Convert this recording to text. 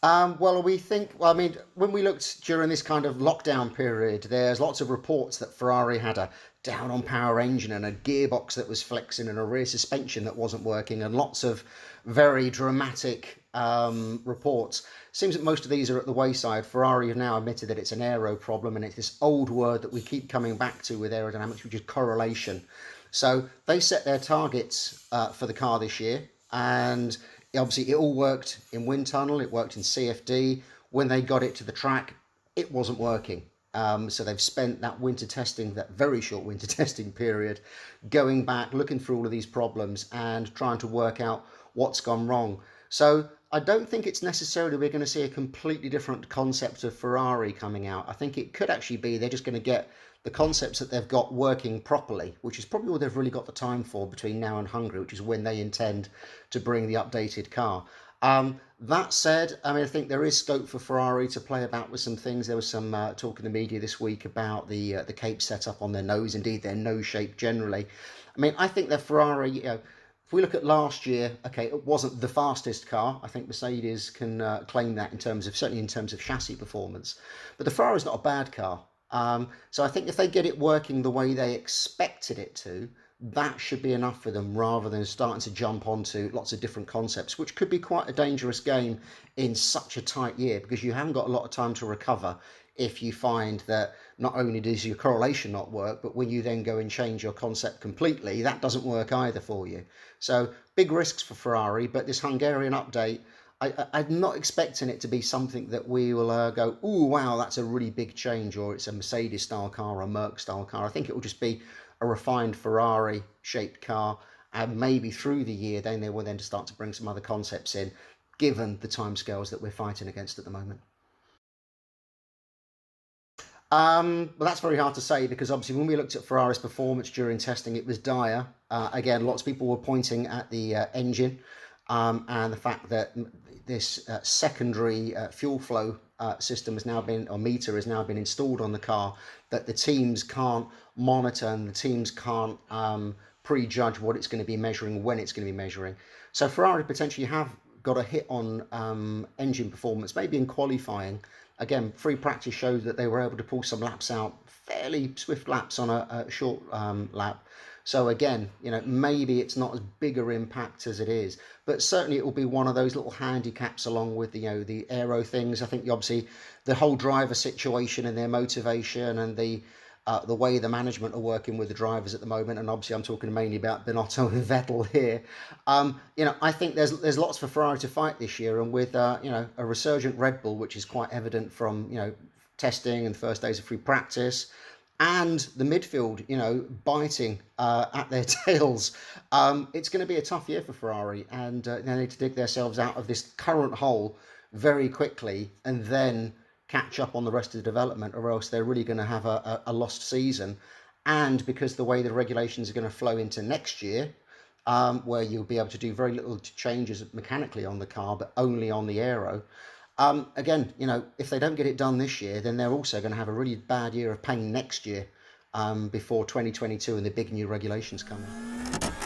Well, I mean, when we looked during this kind of lockdown period, there's lots of reports that Ferrari had a down on power engine and a gearbox that was flexing and a rear suspension that wasn't working, and lots of very dramatic reports. Seems that most of these are at the wayside. Ferrari have now admitted that it's an aero problem, and it's this old word that we keep coming back to with aerodynamics, which is correlation. So they set their targets for the car this year, and obviously it all worked in wind tunnel, it worked in CFD. When they got it to the track, it wasn't working. So they've spent that winter testing, that very short winter testing period, going back, looking through all of these problems and trying to work out what's gone wrong. So I don't think it's necessarily we're going to see a completely different concept of Ferrari coming out. I think it could actually be they're just going to get the concepts that they've got working properly, which is probably all they've really got the time for between now and Hungary, which is when they intend to bring the updated car. That said, I mean, I think there is scope for Ferrari to play about with some things. There was some talk in the media this week about the cape setup on their nose, indeed their nose shape generally. I mean, I think that Ferrari, if we look at last year, okay, it wasn't the fastest car. I think Mercedes can claim that in terms of, certainly in terms of chassis performance. But the Ferrari's not a bad car. So I think if they get it working the way they expected it to, that should be enough for them rather than starting to jump onto lots of different concepts, which could be quite a dangerous game in such a tight year because you haven't got a lot of time to recover if you find that not only does your correlation not work, but when you then go and change your concept completely, that doesn't work either for you. So big risks for Ferrari, but this Hungarian update, I'm not expecting it to be something that we will go, oh, wow, that's a really big change, or it's a Mercedes style car or a Merc style car. I think it will just be a refined Ferrari shaped car, and maybe through the year then they will then start to bring some other concepts in, given the timescales that we're fighting against at the moment. Well, that's very hard to say because obviously when we looked at Ferrari's performance during testing, it was dire. Again, lots of people were pointing at the engine and the fact that this secondary fuel flow system has now been, or meter has now been installed on the car, that the teams can't monitor and the teams can't prejudge what it's going to be measuring, when it's going to be measuring. So Ferrari potentially have got a hit on engine performance, maybe in qualifying. Again, free practice showed that they were able to pull some laps out, fairly swift laps on a short lap. So again, maybe it's not as big a impact as it is, but certainly it will be one of those little handicaps along with the aero things. I think obviously the whole driver situation and their motivation and the way the management are working with the drivers at the moment, and obviously I'm talking mainly about Binotto and Vettel here. I think there's lots for Ferrari to fight this year, and with a resurgent Red Bull, which is quite evident from testing and the first days of free practice, and the midfield, biting at their tails. It's going to be a tough year for Ferrari, and they need to dig themselves out of this current hole very quickly, and then catch up on the rest of the development, or else they're really going to have a lost season. And because the way the regulations are going to flow into next year, where you'll be able to do very little changes mechanically on the car, but only on the aero. Again, if they don't get it done this year, then they're also going to have a really bad year of pain next year before 2022 and the big new regulations come in.